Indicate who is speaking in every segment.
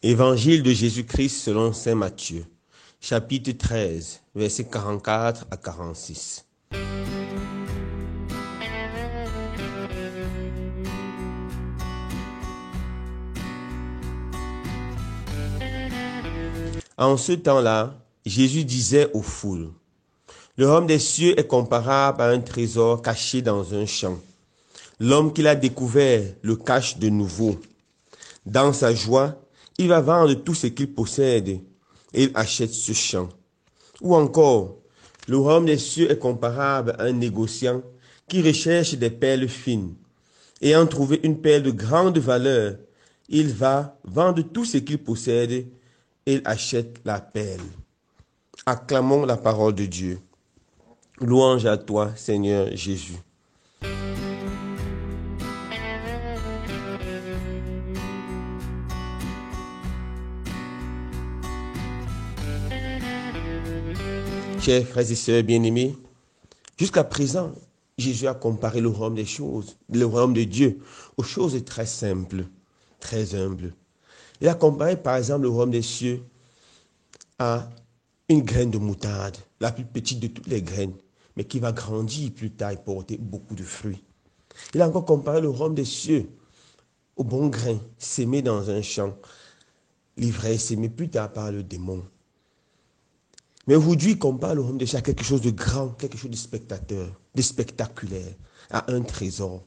Speaker 1: Évangile de Jésus-Christ selon saint Matthieu, chapitre 13, versets 44 à 46. En ce temps-là, Jésus disait aux foules, « Le royaume des cieux est comparable à un trésor caché dans un champ. L'homme qui l'a découvert le cache de nouveau. Dans sa joie, il va vendre tout ce qu'il possède et il achète ce champ. Ou encore, le royaume des cieux est comparable à un négociant qui recherche des perles fines. Ayant trouvé une perle de grande valeur, il va vendre tout ce qu'il possède et il achète la perle. » Acclamons la parole de Dieu. Louange à toi, Seigneur Jésus. Chers frères et sœurs bien-aimés, jusqu'à présent, Jésus a comparé le royaume des choses, le royaume de Dieu, aux choses très simples, très humbles. Il a comparé par exemple le royaume des cieux à une graine de moutarde, la plus petite de toutes les graines, mais qui va grandir plus tard et porter beaucoup de fruits. Il a encore comparé le royaume des cieux au bon grain sémé dans un champ, livré et sémé plus tard par le démon. Mais aujourd'hui, il compare le royaume des cieux à quelque chose de grand, quelque chose de spectaculaire, à un trésor.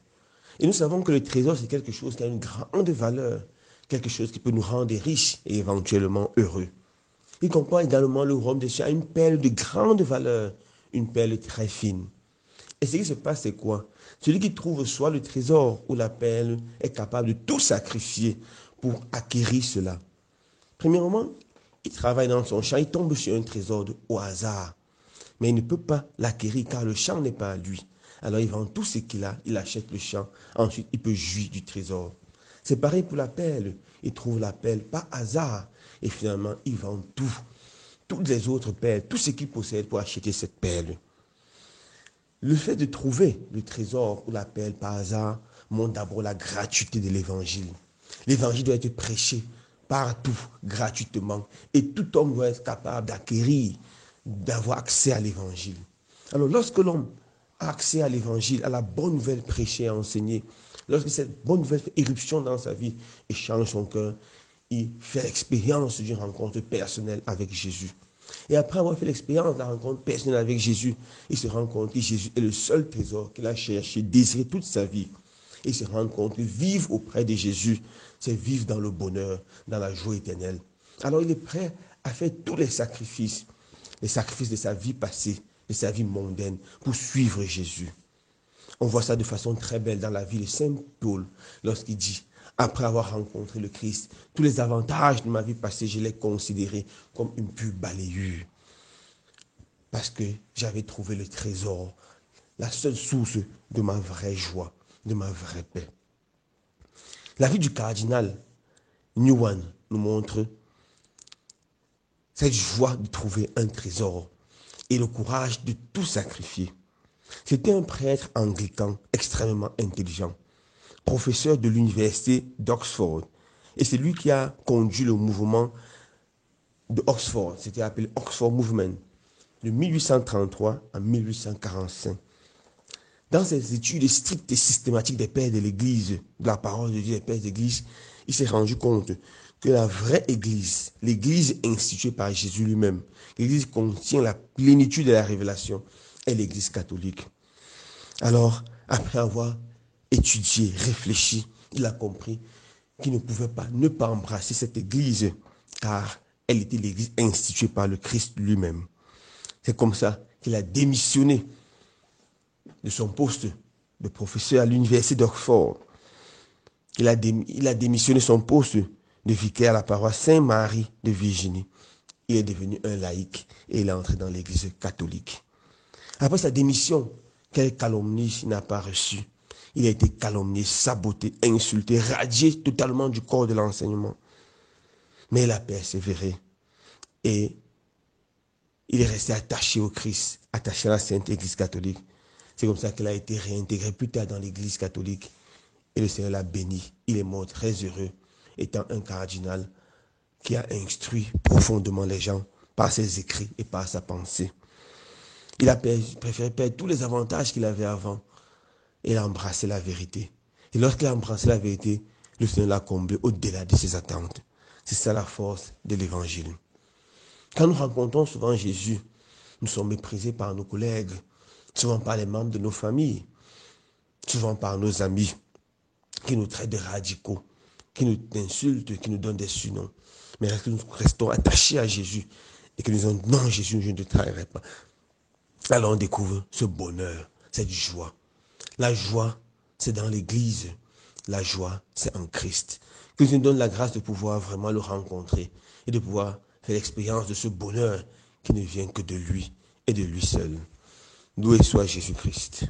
Speaker 1: Et nous savons que le trésor, c'est quelque chose qui a une grande valeur, quelque chose qui peut nous rendre riches et éventuellement heureux. Il compare également le royaume des cieux à une perle de grande valeur, une perle très fine. Et ce qui se passe, c'est quoi? Celui qui trouve soit le trésor ou la perle est capable de tout sacrifier pour acquérir cela. Premièrement, il travaille dans son champ, il tombe sur un trésor au hasard. Mais il ne peut pas l'acquérir car le champ n'est pas à lui. Alors il vend tout ce qu'il a, il achète le champ, ensuite il peut jouir du trésor. C'est pareil pour la perle. Il trouve la perle par hasard et finalement il vend tout. Toutes les autres perles, tout ce qu'il possède pour acheter cette perle. Le fait de trouver le trésor ou la perle par hasard montre d'abord la gratuité de l'évangile. L'évangile doit être prêché partout, gratuitement. Et tout homme doit être capable d'acquérir, d'avoir accès à l'évangile. Alors lorsque l'homme a accès à l'évangile, à la bonne nouvelle prêchée et enseignée, lorsque cette bonne nouvelle fait éruption dans sa vie et change son cœur, il fait l'expérience d'une rencontre personnelle avec Jésus. Et après avoir fait l'expérience de la rencontre personnelle avec Jésus, il se rend compte que Jésus est le seul trésor qu'il a cherché, désiré toute sa vie. Il se rend compte que vivre auprès de Jésus, c'est vivre dans le bonheur, dans la joie éternelle. Alors il est prêt à faire tous les sacrifices de sa vie passée, de sa vie mondaine, pour suivre Jésus. On voit ça de façon très belle dans la vie de Saint Paul, lorsqu'il dit, après avoir rencontré le Christ, tous les avantages de ma vie passée, je les considérés comme une pure balayure. Parce que j'avais trouvé le trésor, la seule source de ma vraie joie, de ma vraie paix. La vie du cardinal Newman nous montre cette joie de trouver un trésor et le courage de tout sacrifier. C'était un prêtre anglican extrêmement intelligent, professeur de l'université d'Oxford. Et c'est lui qui a conduit le mouvement de Oxford, c'était appelé Oxford Movement, de 1833 à 1845. Dans ses études strictes et systématiques des pères de l'Église, de la parole de Dieu des pères de l'Église, il s'est rendu compte que la vraie Église, l'Église instituée par Jésus lui-même, l'Église qui contient la plénitude de la révélation, est l'Église catholique. Alors, après avoir étudié, réfléchi, il a compris qu'il ne pouvait pas ne pas embrasser cette Église, car elle était l'Église instituée par le Christ lui-même. C'est comme ça qu'il a démissionné de son poste de professeur à l'université d'Oxford. Il a démissionné son poste de vicaire à la paroisse Saint-Marie de Virginie. Il est devenu un laïc et il est entré dans l'église catholique. Après sa démission, quelle calomnie n'a pas reçu? Il a été calomnié, saboté, insulté, radié totalement du corps de l'enseignement. Mais il a persévéré et il est resté attaché au Christ, attaché à la Sainte Église catholique. C'est comme ça qu'il a été réintégré plus tard dans l'Église catholique. Et le Seigneur l'a béni. Il est mort très heureux, étant un cardinal qui a instruit profondément les gens par ses écrits et par sa pensée. Il a préféré perdre tous les avantages qu'il avait avant et il a embrassé la vérité. Et lorsqu'il a embrassé la vérité, le Seigneur l'a comblé au-delà de ses attentes. C'est ça la force de l'évangile. Quand nous rencontrons souvent Jésus, nous sommes méprisés par nos collègues, souvent par les membres de nos familles, souvent par nos amis qui nous traitent de radicaux, qui nous insultent, qui nous donnent des surnoms. Mais lorsque nous restons attachés à Jésus et que nous disons non Jésus, je ne te trahirai pas, alors on découvre ce bonheur, cette joie. La joie, c'est dans l'église. La joie, c'est en Christ. Que Dieu nous donne la grâce de pouvoir vraiment le rencontrer et de pouvoir faire l'expérience de ce bonheur qui ne vient que de lui et de lui seul. Loué soit Jésus-Christ.